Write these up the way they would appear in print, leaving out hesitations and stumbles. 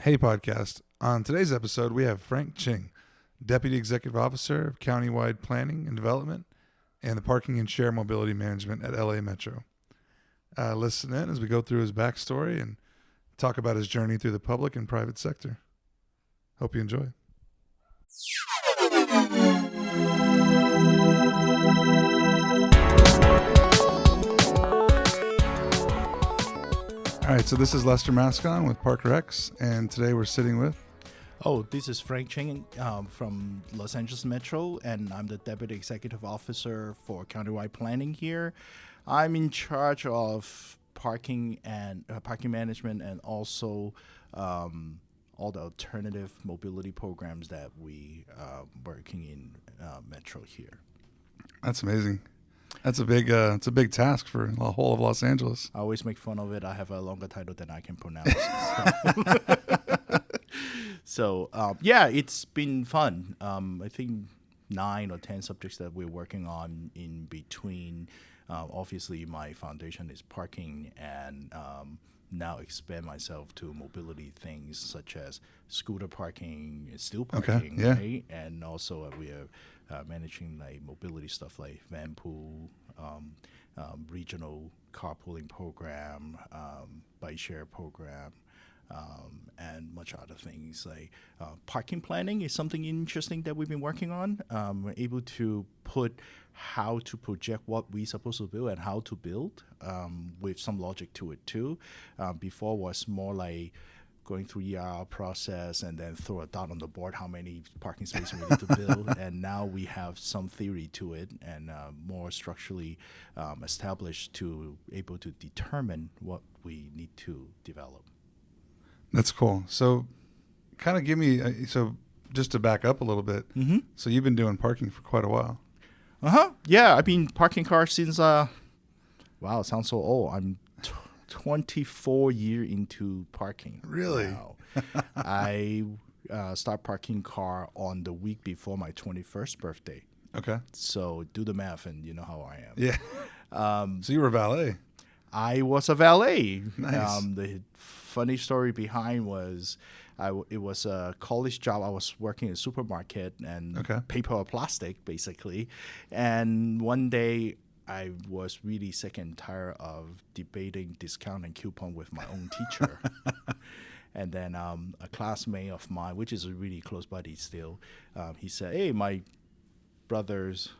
Hey Podcast. On today's episode, we have Frank Ching, Deputy Executive Officer of Countywide Planning and Development and the Parking and Share Mobility Management at LA Metro. Listen in as we go through his backstory and talk about his journey through the public and private sector. Hope you enjoy. All right, so this is Lester Mascon with Park Rex, and today we're sitting with... Oh, this is Frank Ching from Los Angeles Metro, and I'm the Deputy Executive Officer for Countywide Planning here. I'm in charge of parking and parking management, and also all the alternative mobility programs that we working in Metro here. That's amazing. It's a big task for the whole of Los Angeles. I always make fun of it. I have a longer title than I can pronounce. So yeah, it's been fun. I think 9 or 10 subjects that we're working on in between. Obviously, my foundation is parking, and now expand myself to mobility things such as scooter parking, still parking, yeah. right? And also we are managing like mobility stuff like van pool, regional carpooling program, bike share program, and much other things. Like parking planning is something interesting that we've been working on. We're able to put how to project what we're supposed to build and how to build with some logic to it too. Before was more like going through EIR process and then throw a dot on the board how many parking spaces we need to build. And now we have some theory to it and more structurally established to able to determine what we need to develop. That's cool. So kind of give me, so just to back up a little bit, So you've been doing parking for quite a while. Yeah, I've been parking cars since, wow, it sounds so old. I'm 24 years into parking. Really? Wow. I start parking car on the week before my 21st birthday. Okay. So do the math and you know how I am. Yeah. So you were a valet. I was a valet. Nice. The funny story behind was it was a college job. I was working in a supermarket and paper or plastic, basically. And one day I was really sick and tired of debating discount and coupon with my own teacher. And then a classmate of mine, which is a really close buddy still, he said, hey, my brother's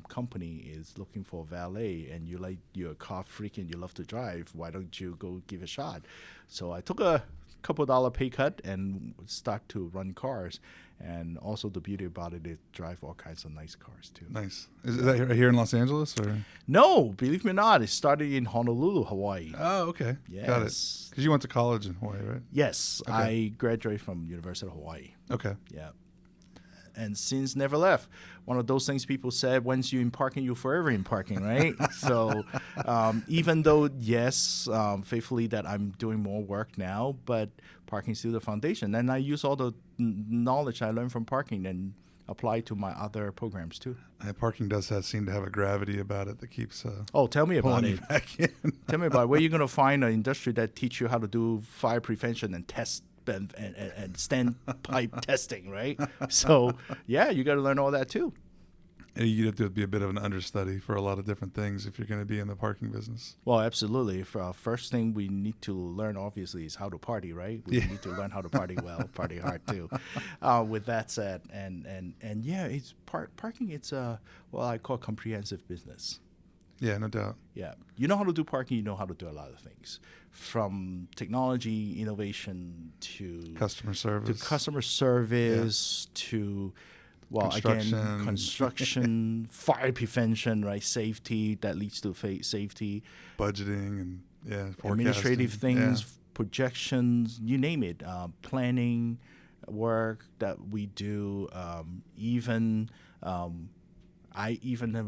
company is looking for a valet, and you're a car freak and you love to drive. Why don't you go give it a shot? So I took a couple $1 pay cut and start to run cars. And also the beauty about it is drive all kinds of nice cars too. Nice. Is that here in Los Angeles or? No, believe me or not, it started in Honolulu, Hawaii. Oh, okay. Yes. Got it. Because you went to college in Hawaii, right? Yes, okay. I graduated from University of Hawaii. Okay. Yeah. And since never left. One of those things people said, once you're in parking, you're forever in parking, right? So even though, yes, faithfully that I'm doing more work now, but parking is still the foundation. And I use all the knowledge I learned from parking and apply to my other programs too. Parking does seem to have a gravity about it that keeps tell me about it. Back in. Tell me about it. Where are you going to find an industry that teach you how to do fire prevention and test and standpipe testing, right? So, yeah, you got to learn all that too. You have to be a bit of an understudy for a lot of different things if you're going to be in the parking business. Well, absolutely. First thing we need to learn, obviously, is how to party, right? We need to learn how to party well, party hard too. With that said, and yeah, it's parking. It's what I call comprehensive business. Yeah, no doubt. Yeah. You know how to do parking, you know how to do a lot of things. From technology, innovation to customer service. To construction, fire prevention, right? Safety that leads to safety. Budgeting and administrative things, projections, you name it. Planning work that we do, I even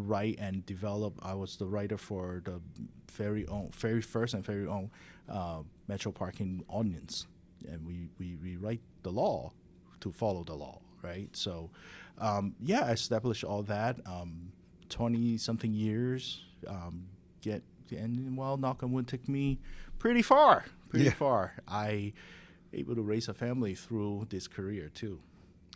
write and develop. I was the writer for the very first Metro Parking Ordinance, and we write the law to follow the law, right? So, I established all that. 20-something years. Knock on wood, took me pretty far. able to raise a family through this career too.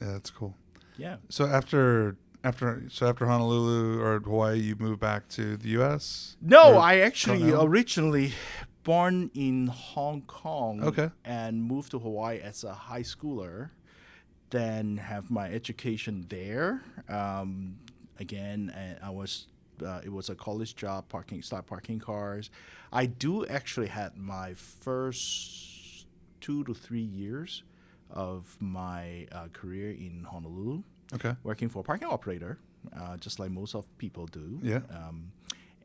Yeah, that's cool. Yeah. So after Honolulu or Hawaii, you moved back to the U.S.? No, Or I actually Continental? originally born in Hong Kong Okay. and moved to Hawaii as a high schooler. Then have my education there. Again, I was. It was a college job, start parking cars. I do actually had my first 2 to 3 years of my career in Honolulu, Okay. working for a parking operator, just like most of people do. Yeah.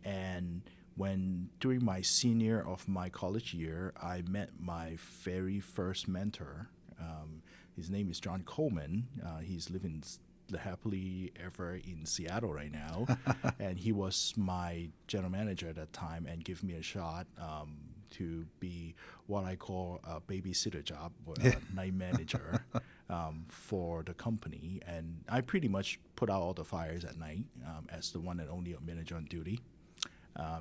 And when during my senior of my college year, I met my very first mentor. His name is John Coleman. He's living happily ever in Seattle right now, and he was my general manager at that time and gave me a shot to be what I call a babysitter job, or a night manager for the company. And I pretty much put out all the fires at night as the one and only manager on duty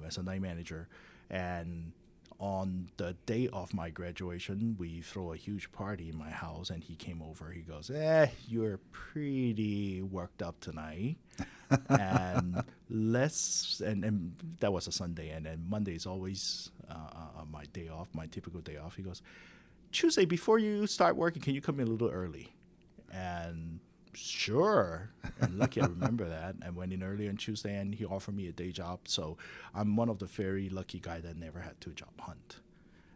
as a night manager. And on the day of my graduation, we throw a huge party in my house, and he came over. He goes, you're pretty worked up tonight. And and that was a Sunday. And then Monday is always my day off, my typical day off. He goes, Tuesday, before you start working, can you come in a little early? And sure. And lucky I remember that. I went in early on Tuesday, and he offered me a day job. So I'm one of the very lucky guys that never had to job hunt.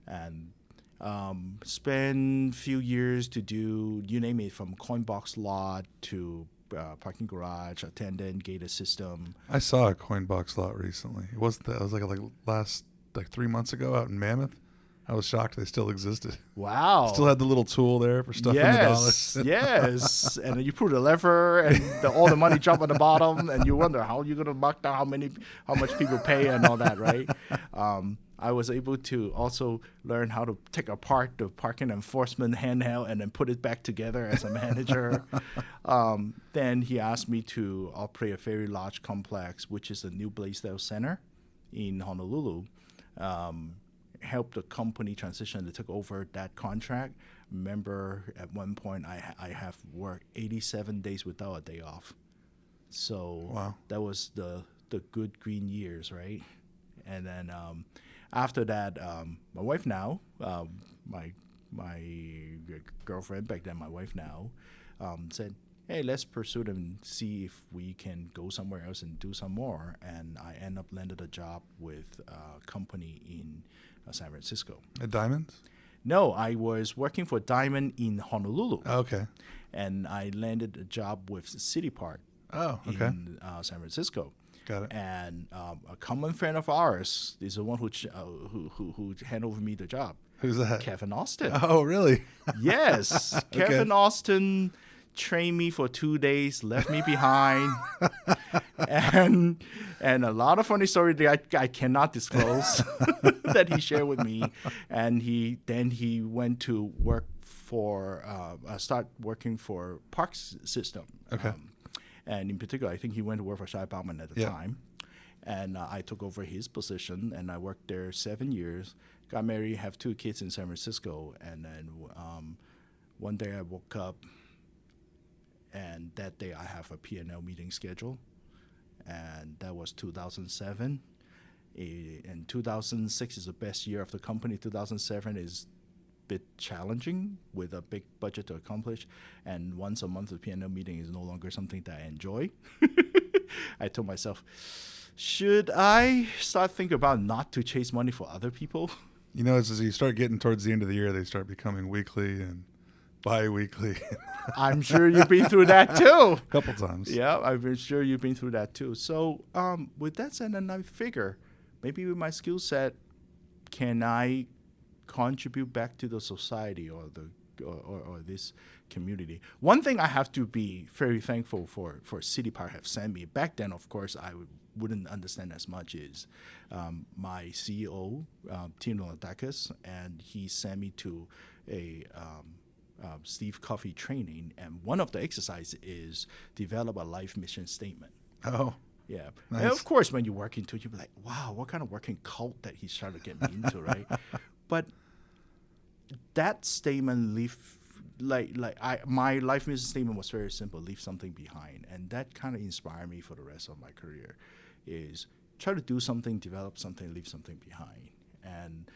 And spent few years to do, you name it, from coin box lot to parking garage, attendant, gated system. I saw a coin box lot recently. It wasn't that. It was like 3 months ago out in Mammoth. I was shocked they still existed. Wow. Still had the little tool there for stuffing the dollars. Yes. And then you pull the lever, and all the money drop on the bottom, and you wonder how you're going to mark down how much people pay and all that, right? I was able to also learn how to take apart the parking enforcement handheld and then put it back together as a manager. Then he asked me to operate a very large complex, which is the New Blaisdell Center in Honolulu. Helped the company transition to take over that contract. Remember, at one point, I have worked 87 days without a day off. So Wow. That was the good green years, right? And then after that, my wife now, my girlfriend back then, my wife now, said, hey, let's pursue it and see if we can go somewhere else and do some more. And I ended up landed a job with a company in San Francisco. At Diamonds? No, I was working for Diamond in Honolulu. Okay. And I landed a job with City Park Oh, okay. in San Francisco. Got it. And a common friend of ours is the one who handed over me the job. Who's that? Kevin Austin. Oh, really? Yes. Okay. Kevin Austin trained me for 2 days, left me behind, and a lot of funny stories that I cannot disclose that he shared with me. And he went to work for start working for Parks System. Okay. And in particular, I think he went to work for Shai Bauman at the time. And I took over his position, and I worked there 7 years. Got married, have 2 kids in San Francisco, and then one day I woke up, and that day I have a P&L meeting scheduled, and that was 2007. And 2006 is the best year of the company. 2007 is a bit challenging with a big budget to accomplish, and once a month the P&L meeting is no longer something that I enjoy. I told myself, should I start thinking about not to chase money for other people? You know, as you start getting towards the end of the year, they start becoming weekly and bi-weekly. I'm sure you've been through that too. A couple times. Yeah, I'm sure you've been through that too. So with that said, and I figure maybe with my skill set, can I contribute back to the society or this community? One thing I have to be very thankful for City Park have sent me. Back then, of course, I wouldn't understand as much is my CEO, Tino Ladakis, and he sent me to a Steve Coffey training, and one of the exercises is develop a life mission statement. Oh, yeah. nice. And of course, when you work into it, you'll be like, wow, what kind of working cult that he's trying to get me into, right? But that statement my life mission statement was very simple: leave something behind, and that kind of inspired me for the rest of my career. Is try to do something, develop something, leave something behind, and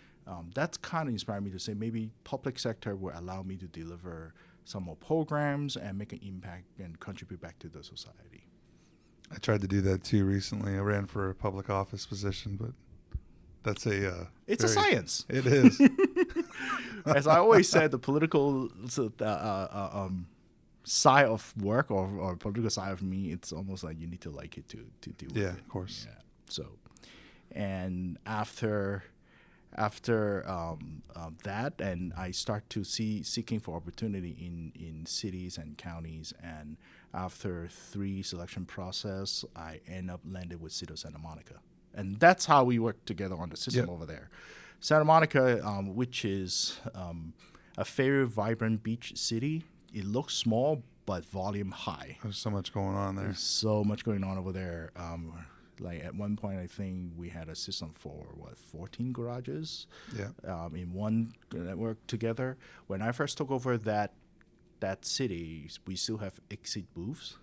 that's kind of inspired me to say maybe public sector will allow me to deliver some more programs and make an impact and contribute back to the society. I tried to do that too recently. I ran for a public office position, but that's it's a science. It is. As I always said, the political side of work or political side of me, it's almost like you need to like it to deal with it. Yeah, of course. Yeah. So, and after that, and I start to seeking for opportunity in cities and counties, and after 3 selection process, I end up landed with City of Santa Monica, and that's how we work together on the system over there. Santa Monica, which is a very vibrant beach city. It looks small, but volume high. There's so much going on there. There's so much going on over there. Like at one point, I think we had a system for 14 garages in one network together. When I first took over that city, we still have exit booths.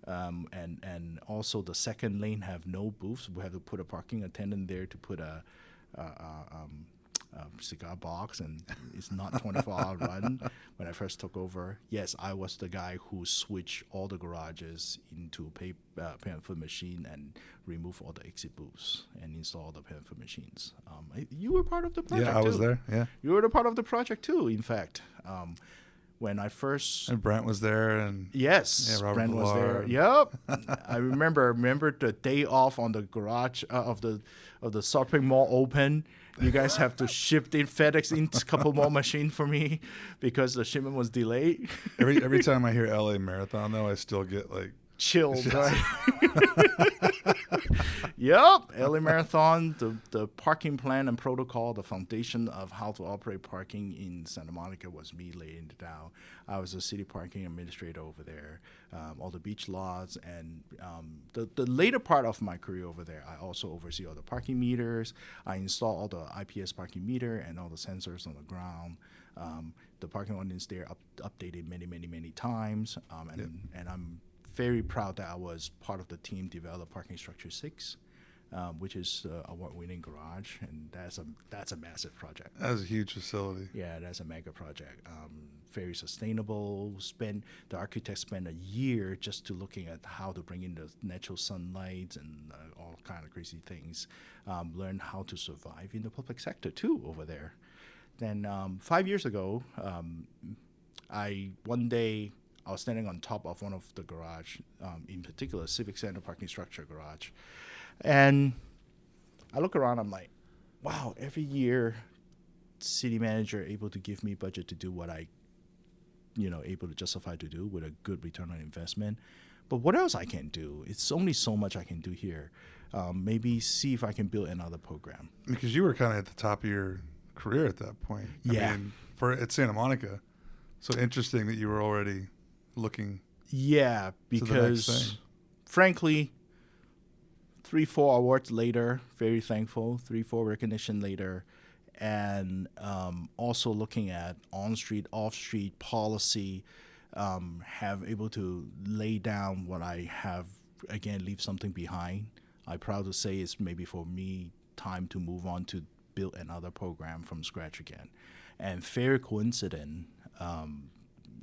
And also the second lane have no booths. We have to put a parking attendant there to put a cigar box, and it's not 24-hour run. When I first took over, yes, I was the guy who switched all the garages into pay and food machine and remove all the exit booths and install the pay and food machines. You were part of the project. Yeah, I was there. Yeah, you were a part of the project too. In fact, when I first Brent was there, and yes, Robert Brent was Villar. there. Yep, I remember the day off on the garage of the shopping mall open. You guys have to ship in FedEx in a couple more machines for me because the shipment was delayed. Every time I hear LA Marathon, though, I still get like chilled. Right? Yep, LA Marathon, the parking plan and protocol, the foundation of how to operate parking in Santa Monica was me laying it down. I was a city parking administrator over there, all the beach lots, and the later part of my career over there, I also oversee all the parking meters. I install all the IPS parking meter and all the sensors on the ground. The parking ordinance there updated many times, and I'm very proud that I was part of the team develop Parking Structure 6, which is award-winning garage, and that's a massive project. That was a huge facility. Yeah, that's a mega project. Very sustainable. The architects spent a year just to looking at how to bring in the natural sunlight and all kind of crazy things. Learn how to survive in the public sector too over there. Then 5 years ago, one day I was standing on top of one of the garage, in particular Civic Center parking structure garage, and I look around. I'm like, wow! Every year, city manager able to give me budget to do what I, able to justify to do with a good return on investment. But what else I can do? It's only so much I can do here. Maybe see if I can build another program. Because you were kind of at the top of your career at that point. I mean, at Santa Monica. So interesting that you were already looking. Yeah, because frankly, 3-4 awards later, very thankful. 3-4 recognition later, and also looking at on-street, off-street policy, have able to lay down what I have. Again, leave something behind. I'm proud to say it's maybe for me time to move on to build another program from scratch again, and very coincident.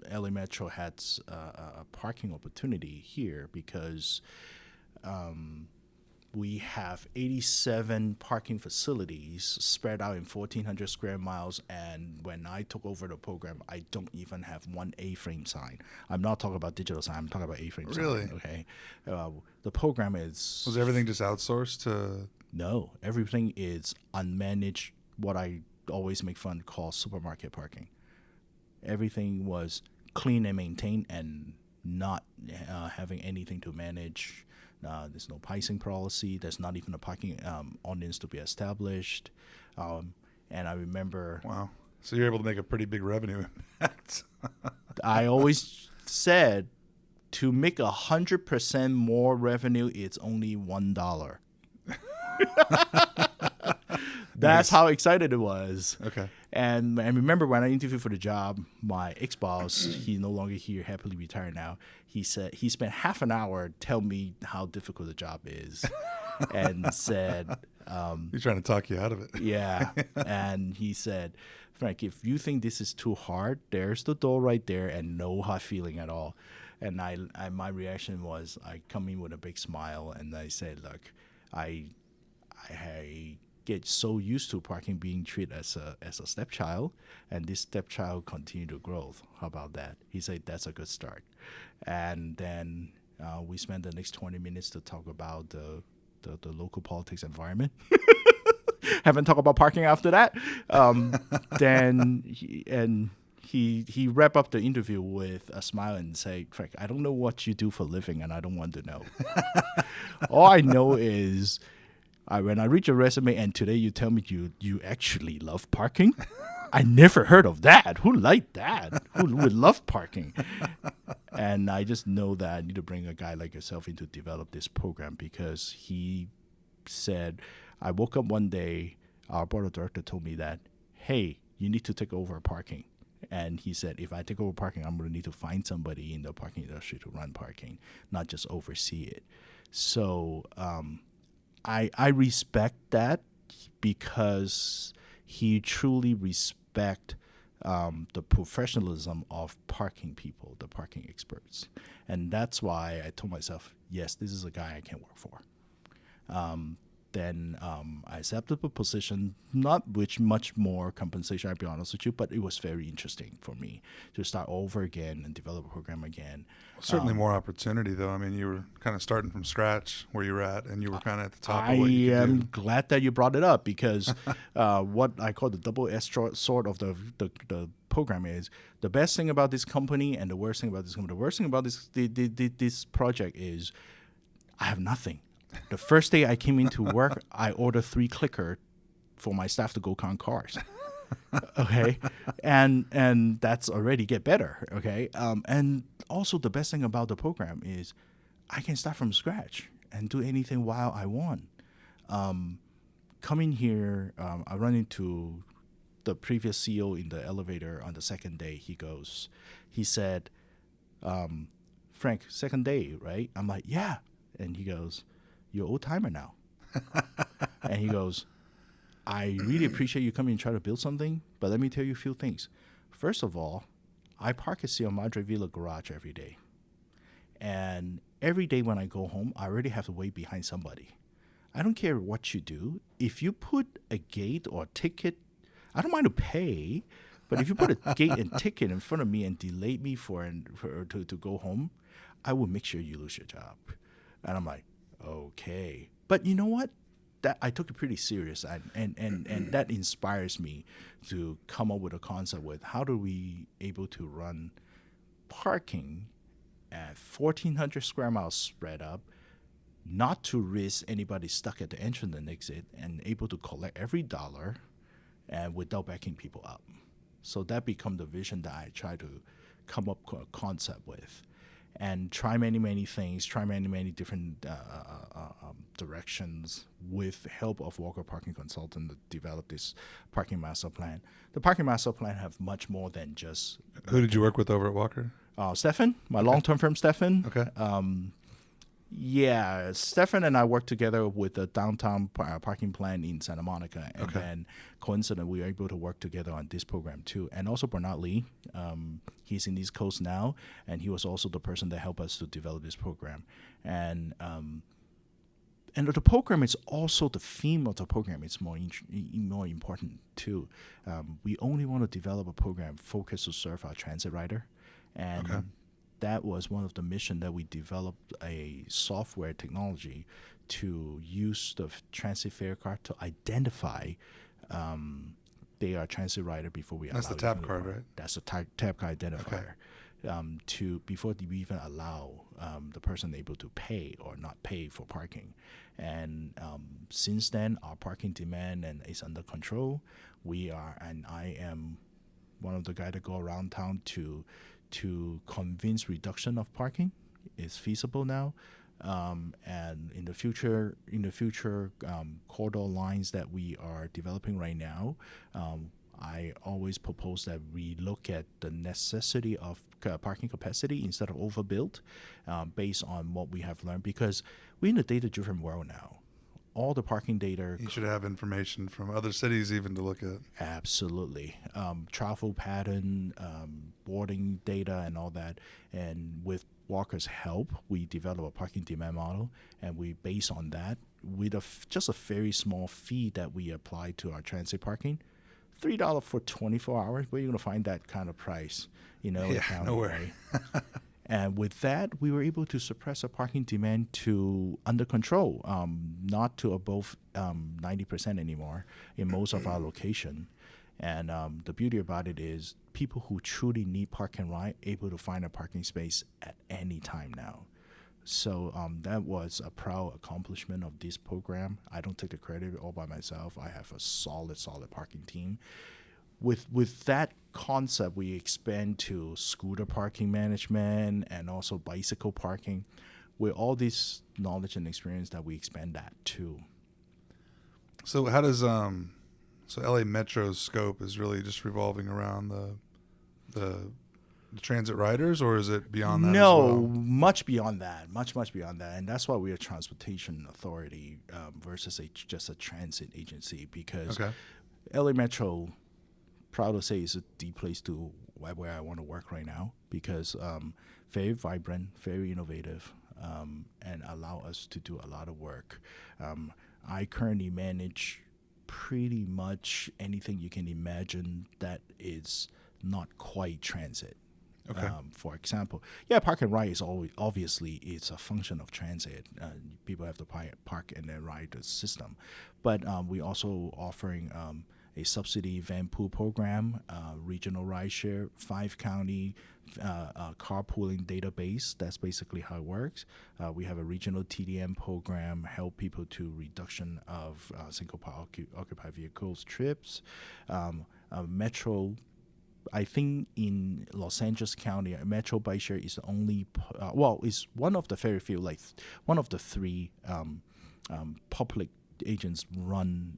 LA Metro had a parking opportunity here because we have 87 parking facilities spread out in 1,400 square miles. And when I took over the program, I don't even have one A-frame sign. I'm not talking about digital sign. I'm talking about A-frame sign. Really? Okay. The program is... Was everything just outsourced to... No. Everything is unmanaged, what I always make fun call supermarket parking. Everything was clean and maintained and not having anything to manage. There's no pricing policy. There's not even a parking ordinance to be established. And I remember... Wow. So you're able to make a pretty big revenue impact. I always said to make 100% more revenue, it's only $1. That's how excited it was. Okay. And I remember when I interviewed for the job, my ex-boss, he's no longer here, happily retired now. He said he spent half an hour telling me how difficult the job is, and said, He's trying to talk you out of it. yeah. And he said, Frank, if you think this is too hard, there's the door right there, and no hard feeling at all. And my reaction was, I come in with a big smile, and I said, look, I get so used to parking being treated as a stepchild, and this stepchild continue to grow. How about that? He said, that's a good start. And then we spent the next 20 minutes to talk about the local politics environment. Haven't talked about parking after that. Then he wrapped up the interview with a smile and say, Frank, I don't know what you do for a living, and I don't want to know. All I know is when I read your resume and today you tell me you actually love parking. I never heard of that. Who liked that? Who would love parking? And I just know that I need to bring a guy like yourself in to develop this program, because he said, I woke up one day, our board of director told me that, hey, you need to take over parking. And he said, if I take over parking, I'm going to need to find somebody in the parking industry to run parking, not just oversee it. So I respect that, because he truly respects the professionalism of parking people, the parking experts. And that's why I told myself, yes, this is a guy I can work for. Then I accepted the position, not with much more compensation, I'll be honest with you, but it was very interesting for me to start over again and develop a program again. Certainly more opportunity, though. I mean, you were kind of starting from scratch where you were at, and you were kind of at the top of what you could do. I am glad that you brought it up, because what I call the double-edged sword of the program is, the best thing about this company and the worst thing about this company. The worst thing about this project is I have nothing. The first day I came into work, I ordered 3 clicker for my staff to go count cars. Okay, and that's already get better. Okay, and also the best thing about the program is I can start from scratch and do anything while I want. Coming here, I run into the previous CEO in the elevator on the second day. He said, Frank, second day, right? I'm like, yeah. And he goes, you're old timer now. And he goes, I really appreciate you coming and try to build something, but let me tell you a few things. First of all, I park at Sierra Madre Villa garage every day. And every day when I go home, I already have to wait behind somebody. I don't care what you do. If you put a gate or a ticket, I don't mind to pay, but if you put a gate and ticket in front of me and delay me to go home, I will make sure you lose your job. And I'm like, okay. But you know what? That I took it pretty serious, and that inspires me to come up with a concept with how do we able to run parking at 1,400 square miles spread up, not to risk anybody stuck at the entrance and exit, and able to collect every dollar and without backing people up. So that become the vision that I try to come up with a concept with. And try many things, try many different directions with help of Walker Parking Consultant to develop this parking master plan. The parking master plan have much more than just... Who did you work with over at Walker? Stefan, my long-term friend Stefan. Okay. Yeah, Stefan and I worked together with the downtown parking plan in Santa Monica, and then coincidentally we were able to work together on this program too. And also Bernard Lee, he's in East Coast now, and he was also the person that helped us to develop this program. And the program is also the theme of the program. It's more important too. We only want to develop a program focused to serve our transit rider, and that was one of the mission that we developed a software technology to use the transit fare card to identify they are a transit rider before we allow. That's the tap card, right? That's the tap card identifier. To before we even allow the person able to pay or not pay for parking. And since then, our parking demand is under control. I am one of the guys that go around town to convince reduction of parking is feasible now. And in the future, corridor lines that we are developing right now, I always propose that we look at the necessity of parking capacity instead of overbuilt, based on what we have learned, because we're in a data-driven world now. All the parking data. You should have information from other cities even to look at. Absolutely. Travel pattern, boarding data, and all that. And with Walker's help, we develop a parking demand model, and we base on that with just a very small fee that we apply to our transit parking. $3 for 24 hours. Where are you going to find that kind of price? Yeah, nowhere. Right? And with that, we were able to suppress our parking demand to under control, not to above 90% anymore in most of our location. And the beauty about it is people who truly need park and ride able to find a parking space at any time now. So that was a proud accomplishment of this program. I don't take the credit all by myself. I have a solid parking team. With that concept, we expand to scooter parking management and also bicycle parking. With all this knowledge and experience, that we expand that too. So how does so LA Metro's scope is really just revolving around the transit riders, or is it beyond that? No, as well? much beyond that. Much beyond that, and that's why we're a transportation authority versus just a transit agency. Because LA Metro, proud to say, is the place to where I want to work right now, because very vibrant, very innovative, and allow us to do a lot of work. I currently manage pretty much anything you can imagine that is not quite transit. Okay. For example, park and ride is obviously it's a function of transit. People have to park and then ride the system, but we also offering a subsidy van pool program, regional rideshare, 5-county carpooling database. That's basically how it works. We have a regional TDM program, help people to reduction of single occupied vehicles trips. Metro, I think in Los Angeles County, Metro Bike Share is the only, is one of the very few, like one of the 3 public agents run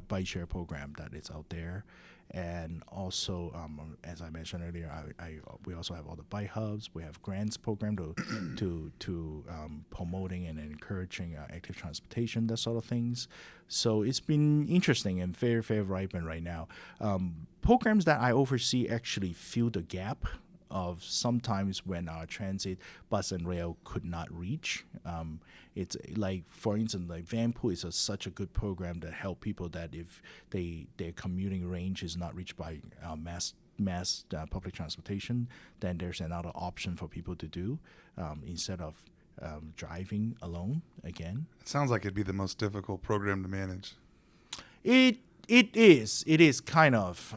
bike share program that is out there. And also, as I mentioned earlier, we also have all the bike hubs. We have grants program to promoting and encouraging active transportation, that sort of things. So it's been interesting and very, very vibrant right now. Programs that I oversee actually fill the gap of sometimes when our transit, bus, and rail could not reach. It's like, for instance, like Vanpool is such a good program that help people that if their commuting range is not reached by mass public transportation, then there's another option for people to do instead of driving alone again. It sounds like it'd be the most difficult program to manage. It is kind of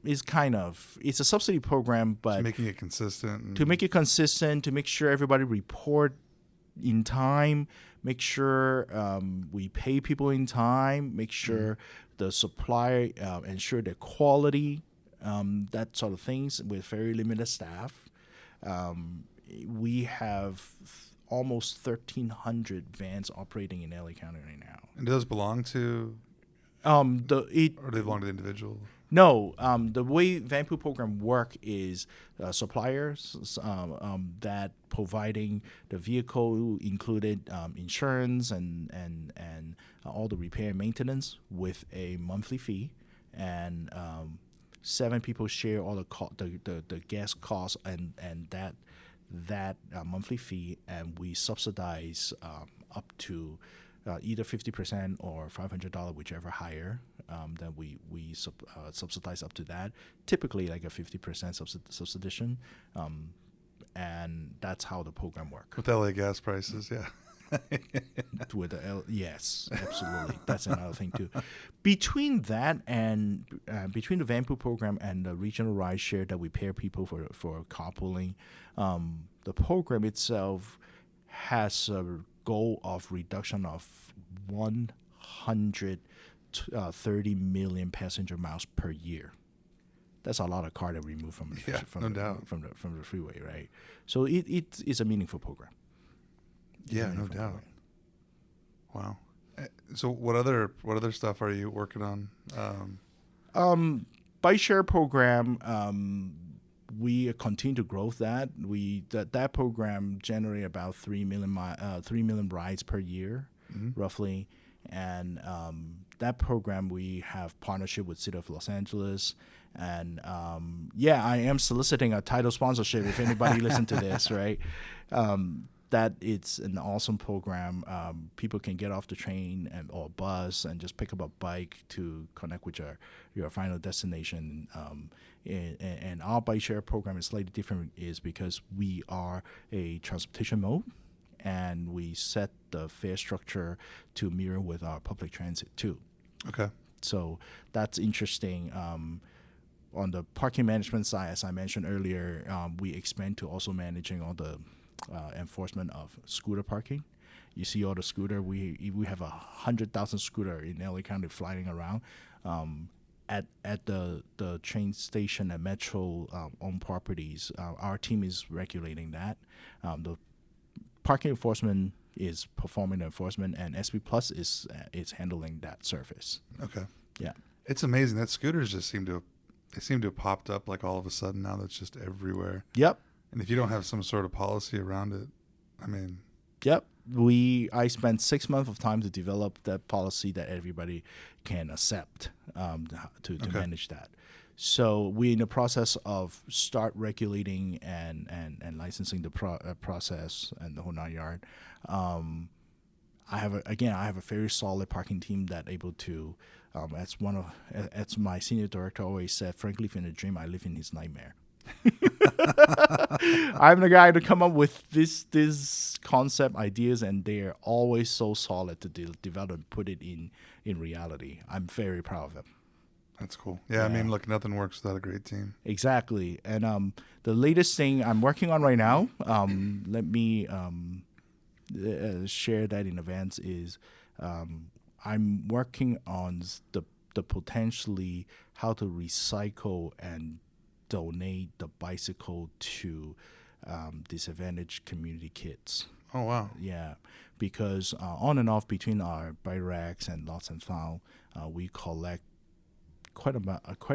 it's a subsidy program, but just making it consistent. To make it consistent, to make sure everybody report in time, make sure we pay people in time, make sure the supply ensure the quality, that sort of things. With very limited staff, we have almost 1,300 vans operating in LA County right now. And do those belong to? Or do they belong to the individual? No, the way Vanpool program work is suppliers that providing the vehicle included insurance and all the repair and maintenance with a monthly fee, and 7 people share all the gas costs and that monthly fee, and we subsidize up to either 50% or $500, whichever higher. Then we subsidize up to that. Typically, like a 50% subsidization, and that's how the program works. With LA gas prices, yeah. Yes, absolutely. That's another thing too. Between that and between the Vanpool program and the regional ride share that we pair people for carpooling, the program itself has a goal of reduction of 130 million passenger miles per year. That's a lot of car that we remove from the freeway, right? So it is a meaningful program. Yeah, no doubt. Wow. So what other stuff are you working on? Bike share program, we continue to grow that. That program generate about 3 million rides per year, roughly. And that program, we have partnership with City of Los Angeles. And I am soliciting a title sponsorship if anybody listen to this, right? That it's an awesome program. People can get off the train or bus and just pick up a bike to connect with your final destination. And our bike share program is slightly different is because we are a transportation mode, and we set the fare structure to mirror with our public transit too. Okay. So that's interesting. On the parking management side, as I mentioned earlier, we expand to also managing all the enforcement of scooter parking. You see all the scooter. We have 100,000 scooter in LA County flying around. At the train station and metro owned properties, our team is regulating that. The parking enforcement is performing the enforcement, and SB Plus is handling that service. Okay. Yeah. It's amazing that scooters just seem to have popped up like all of a sudden now. That's just everywhere. Yep. And if you don't have some sort of policy around it, I mean. Yep. I spent 6 months of time to develop that policy that everybody can accept to manage that. So we're in the process of start regulating and licensing the process and the whole 9 yard. I have a very solid parking team that able to, as my senior director always said, Frank live in a dream, I live in his nightmare. I'm the guy to come up with this concept ideas, and they're always so solid to develop and put it in reality. I'm very proud of them. That's cool. Yeah, I mean, look, nothing works without a great team. Exactly. And the latest thing I'm working on right now, let me share that in advance, is I'm working on the potentially how to recycle and donate the bicycle to disadvantaged community kids. Oh, wow. Yeah, because on and off between our bike racks and Lost and Found, we collect quite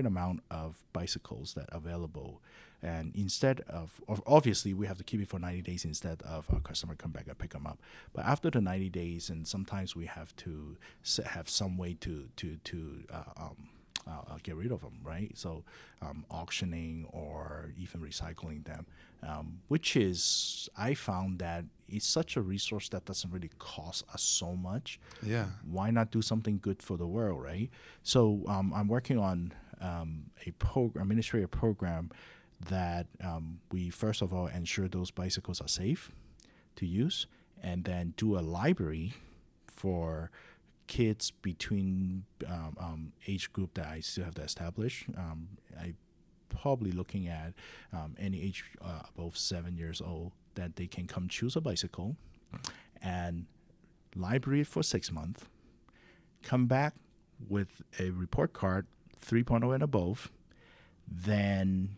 amount of bicycles that are available. And instead of obviously we have to keep it for 90 days instead of our customer come back and pick them up. But after the 90 days, and sometimes we have to have some way to get rid of them, right? So auctioning or even recycling them, which is, I found that it's such a resource that doesn't really cost us so much. Yeah. Why not do something good for the world, right? So I'm working on administrative program that we first of all ensure those bicycles are safe to use, and then do a library for kids between age group that I still have to establish. I probably looking at any age above 7 years old that they can come choose a bicycle and library it for 6 months, come back with a report card 3.0 and above. Then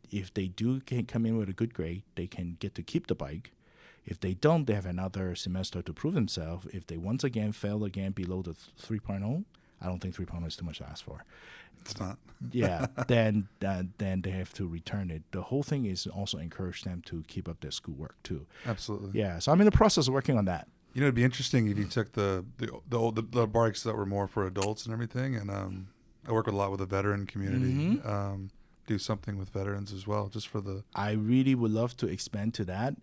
if they can come in with a good grade, they can get to keep the bike. If they don't, they have another semester to prove themselves. If they once again fail again below the 3.0, I don't think 3.0 is too much to ask for. It's not. Yeah, then they have to return it. The whole thing is also encourage them to keep up their schoolwork too. Absolutely. Yeah, so I'm in the process of working on that. You know, it'd be interesting if you took the bikes that were more for adults and everything, and I work a lot with the veteran community. Mm-hmm. Do something with veterans as well, just for the. I really would love to expand to that.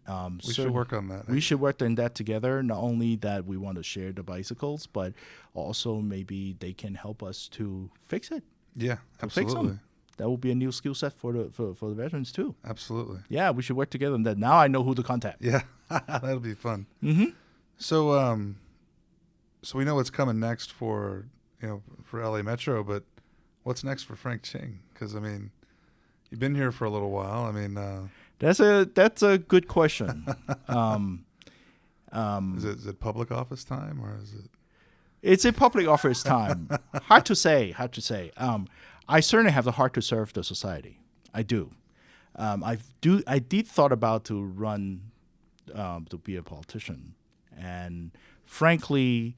We should work on that. We should work on that together. Not only that we want to share the bicycles, but also maybe they can help us to fix it. Yeah, absolutely. That will be a new skill set for the veterans too. Absolutely. Yeah, we should work together on that. Now I know who to contact. Yeah, that'll be fun. Mm-hmm. So, so we know what's coming next for LA Metro, but what's next for Frank Ching? Because I mean, you've been here for a little while. I mean, that's a good question. Is it public office time, or is it? It's a public office time. Hard to say. I certainly have the heart to serve the society. I do. I did thought about to run to be a politician. And frankly,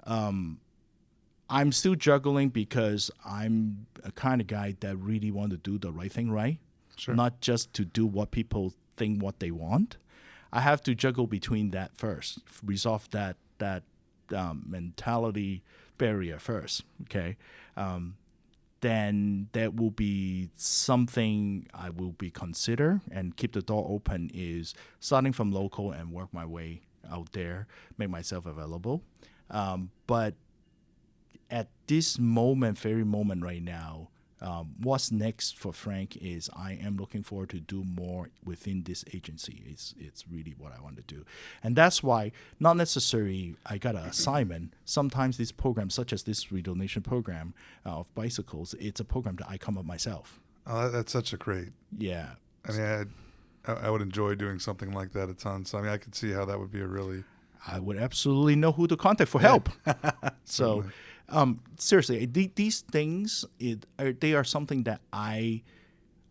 I'm still juggling because I'm a kind of guy that really want to do the right thing right, Sure. not just to do what people think what they want. I have to juggle between that first, resolve that mentality barrier first. Okay, then that will be something I will be consider and keep the door open. Is starting from local and work my way out there, make myself available. But at this moment, very moment right now, what's next for Frank is I am looking forward to do more within this agency. It's really what I want to do. And that's why not necessarily I got an assignment. Sometimes these programs, such as this redonation program of bicycles, it's a program that I come up myself. Oh, that's such a great. Yeah. I mean, I would enjoy doing something like that a ton. So, I mean, I could see how that would be a really. I would absolutely know who to contact for help. So, seriously, these things, they are something that I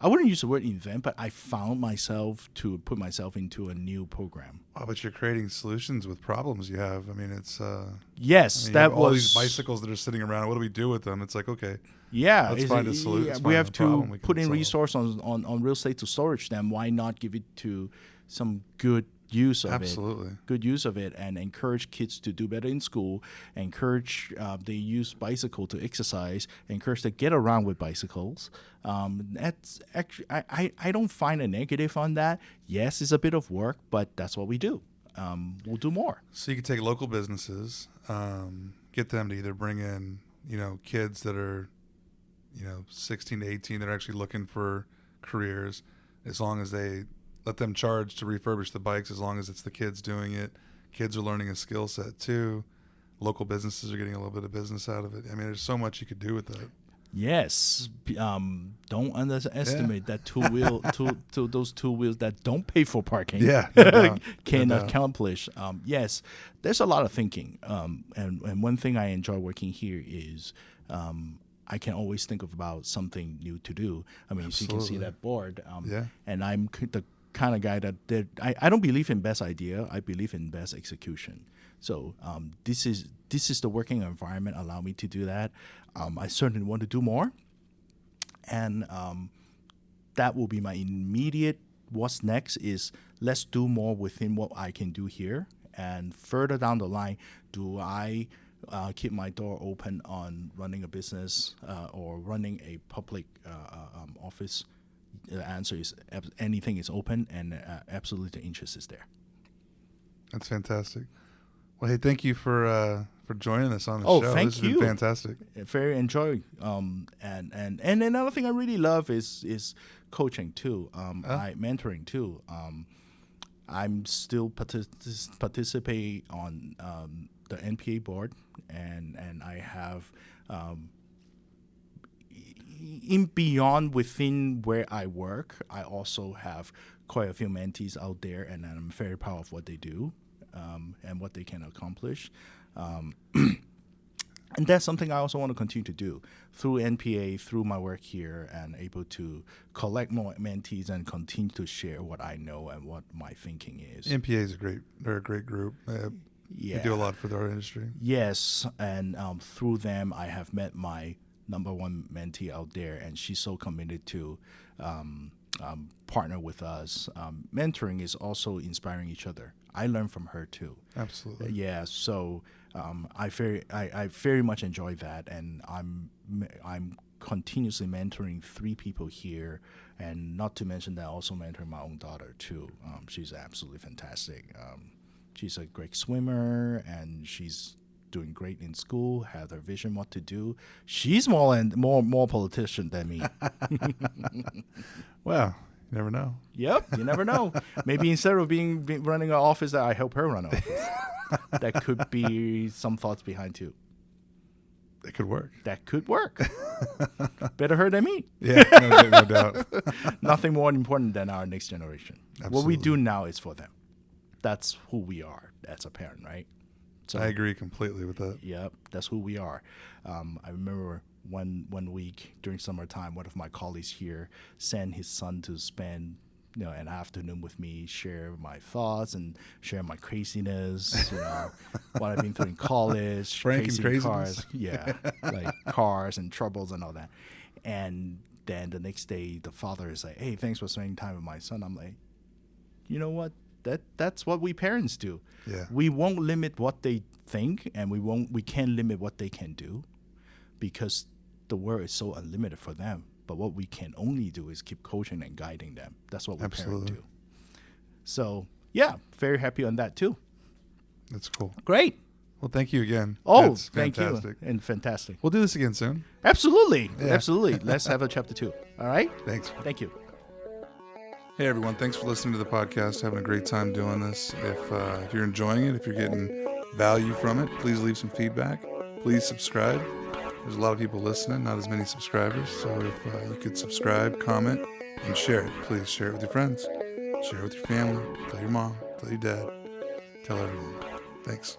wouldn't use the word invent, but I found myself to put myself into a new program. Oh, but you're creating solutions with problems you have. I mean, it's. Yes, I mean, that all was these bicycles that are sitting around. What do we do with them? It's like, okay. Yeah, let's find a solution. We have to put in solve. resource on real estate to storage them. Why not give it to some good use of Absolutely. good use of it, and encourage kids to do better in school, encourage they use bicycle to exercise, encourage to get around with bicycles. That's actually, I don't find a negative on that. Yes, it's a bit of work, but that's what we do. We'll do more. So you could take local businesses, get them to either bring in, kids that are, 16 to 18 that are actually looking for careers, as long as they let them charge to refurbish the bikes, as long as it's the kids doing it. Kids are learning a skill set too. Local businesses are getting a little bit of business out of it. I mean, there's so much you could do with that. Yes, don't underestimate that those two wheels that don't pay for parking. Yeah, no doubt. Can No doubt. accomplish. Yes, there's a lot of thinking, and one thing I enjoy working here is I can always think about something new to do. I mean, so you can see Absolutely. that board. Yeah. And I'm the kind of guy that I don't believe in best idea. I believe in best execution. So this is the working environment allow me to do that. I certainly want to do more, and that will be my immediate. What's next is let's do more within what I can do here, and further down the line, do I keep my door open on running a business or running a public office? The answer is anything is open, and absolutely the interest is there. That's fantastic. Well, hey, thank you for joining us on the show. Thank This has you. been fantastic. Very enjoy. And another thing I really love is coaching too. I mentoring too. I'm still participate on the NPA board, and I have in beyond within where I work, I also have quite a few mentees out there, and I'm very proud of what they do and what they can accomplish. And that's something I also want to continue to do through NPA, through my work here, and able to collect more mentees and continue to share what I know and what my thinking is. NPA is they're a great group. Yeah. They do a lot for our industry. Yes, and through them, I have met my number one mentee out there, and she's so committed to partner with us. Mentoring is also inspiring each other. I learn from her too. Absolutely. Yeah, so I very much enjoy that, and I'm continuously mentoring 3 people here, and not to mention that I also mentor my own daughter too. She's absolutely fantastic. She's a great swimmer, and she's doing great in school. Has her vision what to do. She's more politician than me. Well, you never know. Yep, you never know. Maybe instead of being running an office, that I help her run an office. That could be some thoughts behind too. It could work. That could work. Better her than me. Yeah, no doubt. Nothing more important than our next generation. What we Absolutely. do now is for them. That's who we are as a parent, right? So I agree completely with that. Yep, that's who we are. I remember one week during summertime, one of my colleagues here sent his son to spend an afternoon with me, share my thoughts and share my craziness, what I've been through in college, Frank and chasing craziness. cars, like cars and troubles and all that. And then the next day, the father is like, "Hey, thanks for spending time with my son." I'm like, you know what? That's what we parents do. Yeah. We won't limit what they think, and we can't limit what they can do, because the world is so unlimited for them. But what we can only do is keep coaching and guiding them. That's what we parents do. So yeah, very happy on that too. That's cool. Great. Well, thank you again. Oh, That's thank fantastic. you. And fantastic. We'll do this again soon. Absolutely. Yeah. Absolutely. Let's have a chapter 2. All right? Thanks. Thank you. Hey, everyone. Thanks for listening to the podcast. Having a great time doing this. If you're enjoying it, if you're getting value from it, please leave some feedback. Please subscribe. There's a lot of people listening, not as many subscribers. So if you could subscribe, comment, and share it. Please share it with your friends. Share it with your family. Tell your mom. Tell your dad. Tell everyone. Thanks.